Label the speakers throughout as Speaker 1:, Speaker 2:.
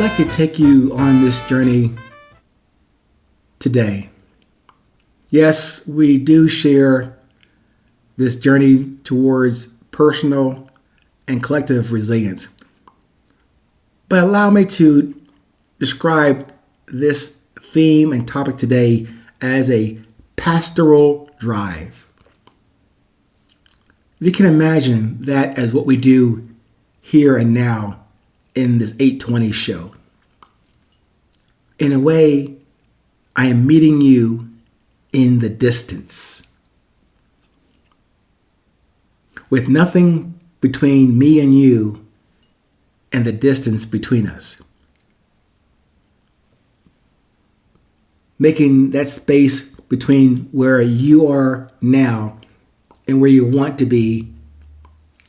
Speaker 1: like to take you on this journey today. Yes, we do share this journey towards personal and collective resilience. But allow me to describe this theme and topic today as a pastoral drive. You can imagine that as what we do here and now in this 820 show. In a way, I am meeting you in the distance, with nothing between me and you and the distance between us. Making that space between where you are now and where you want to be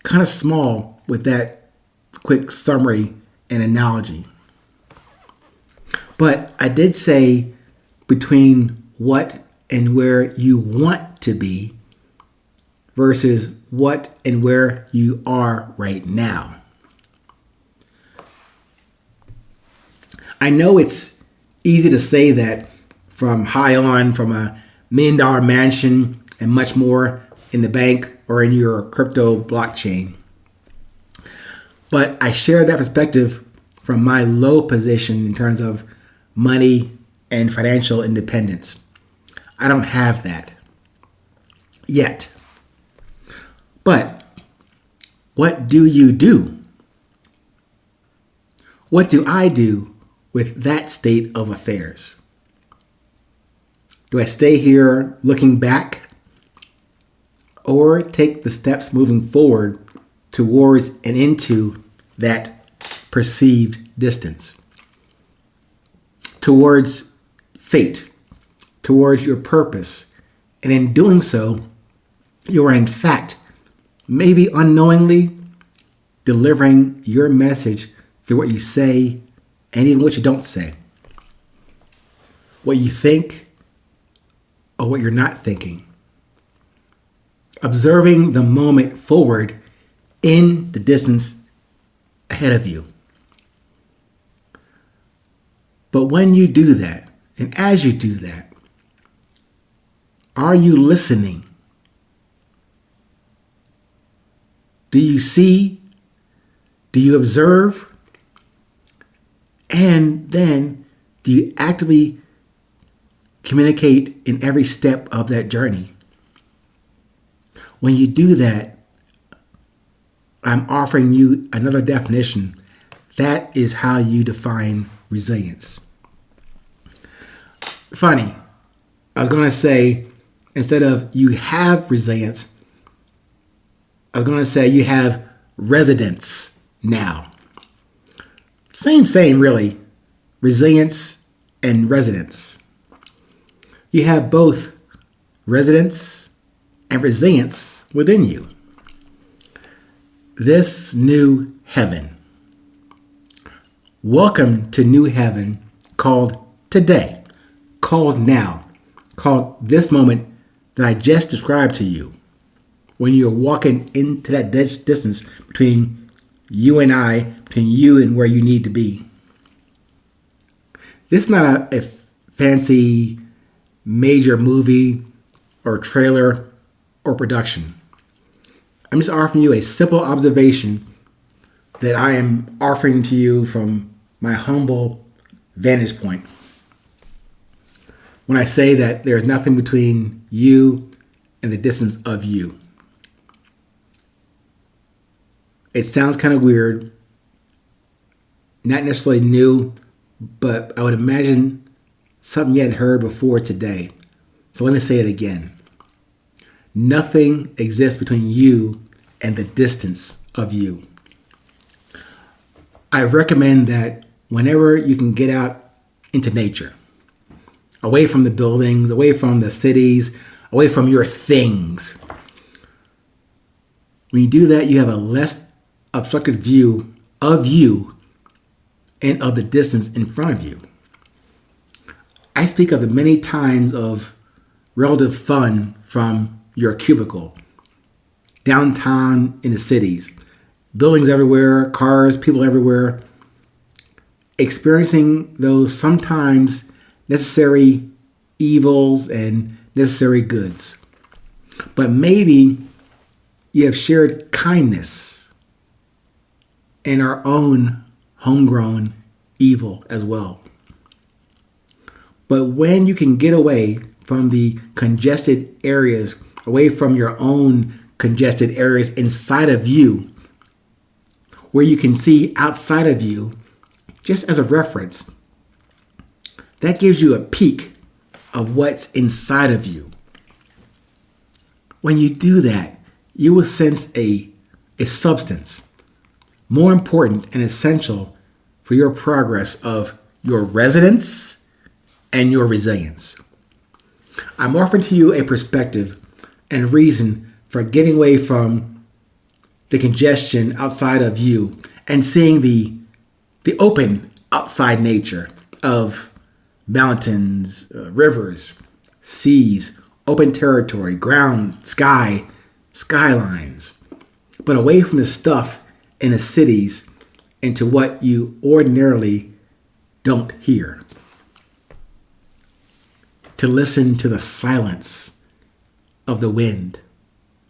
Speaker 1: kind of small with that quick summary and analogy. But I did say between what and where you want to be versus what and where you are right now. I know it's easy to say that from high on, from a $1 million mansion and much more in the bank or in your crypto blockchain. But I share that perspective from my low position in terms of money and financial independence. I don't have that yet. But what do you do? What do I do with that state of affairs? Do I stay here looking back or take the steps moving forward towards and into that perceived distance? Towards fate, towards your purpose. And in doing so, you are in fact, maybe unknowingly, delivering your message through what you say and even what you don't say. What you think or what you're not thinking. Observing the moment forward in the distance ahead of you. But when you do that, and as you do that, are you listening? Do you see? Do you observe? And then do you actively communicate in every step of that journey? When you do that, I'm offering you another definition. That is how you define resilience. Funny, I was going to say, instead of you have resilience, I was going to say you have residence now. Same, really. Resilience and residence. You have both residence and resilience within you. This new heaven. Welcome to new heaven called today, called now, called this moment that I just described to you. When you're walking into that distance between you and I, between you and where you need to be. This is not a fancy major movie or trailer or production. I'm just offering you a simple observation that I am offering to you from my humble vantage point. When I say that there's nothing between you and the distance of you. It sounds kind of weird, not necessarily new, but I would imagine something you hadn't heard before today. So let me say it again. Nothing exists between you and the distance of you. I recommend that whenever you can get out into nature, away from the buildings, away from the cities, away from your things. When you do that, you have a less obstructed view of you and of the distance in front of you. I speak of the many times of relative fun from your cubicle, downtown in the cities, buildings everywhere, cars, people everywhere. experiencing those sometimes necessary evils and necessary goods. But maybe you have shared kindness and our own homegrown evil as well. But when you can get away from the congested areas, away from your own congested areas inside of you, where you can see outside of you, just as a reference, that gives you a peek of what's inside of you. When you do that, you will sense a substance more important and essential for your progress of your resilience and your resilience. I'm offering to you a perspective and reason for getting away from the congestion outside of you and seeing the open outside nature of mountains, rivers, seas, open territory, ground, sky, skylines, but away from the stuff in the cities into what you ordinarily don't hear. To listen to the silence of the wind,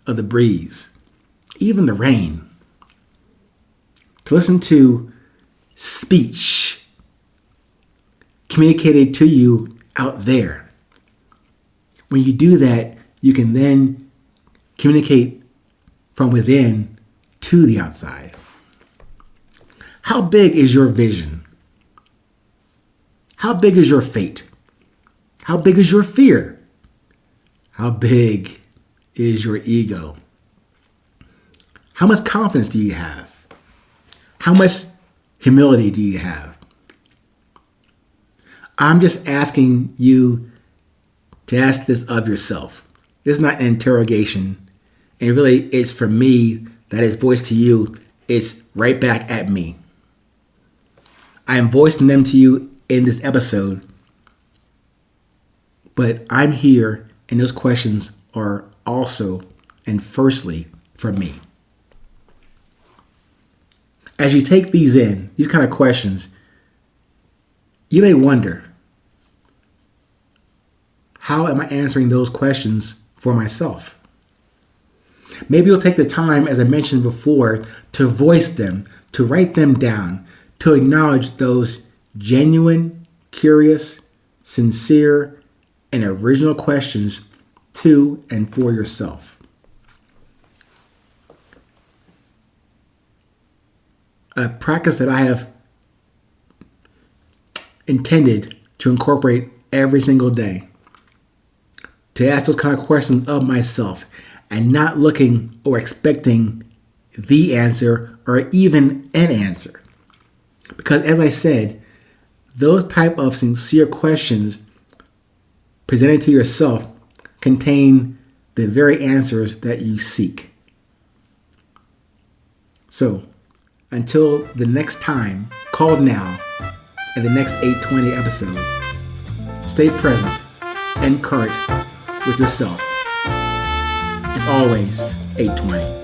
Speaker 1: of the breeze, even the rain. To listen to speech communicated to you out there. When you do that, you can then communicate from within to the outside. How big is your vision? How big is your fate? How big is your fear? How big is your ego? How much confidence do you have? How much humility do you have? I'm just asking you to ask this of yourself. This is not an interrogation. And really, it's for me that is voiced to you. It's right back at me. I am voicing them to you in this episode. But I'm here, and those questions are also and firstly for me. As you take these in, these kind of questions, you may wonder, how am I answering those questions for myself? Maybe you'll take the time, as I mentioned before, to voice them, to write them down, to acknowledge those genuine, curious, sincere, and original questions to and for yourself. A practice that I have intended to incorporate every single day. To ask those kind of questions of myself and not looking or expecting the answer or even an answer. Because as I said, those type of sincere questions presented to yourself contain the very answers that you seek. So, until the next time, call now, in the next 820 episode, stay present and current with yourself. It's always 820.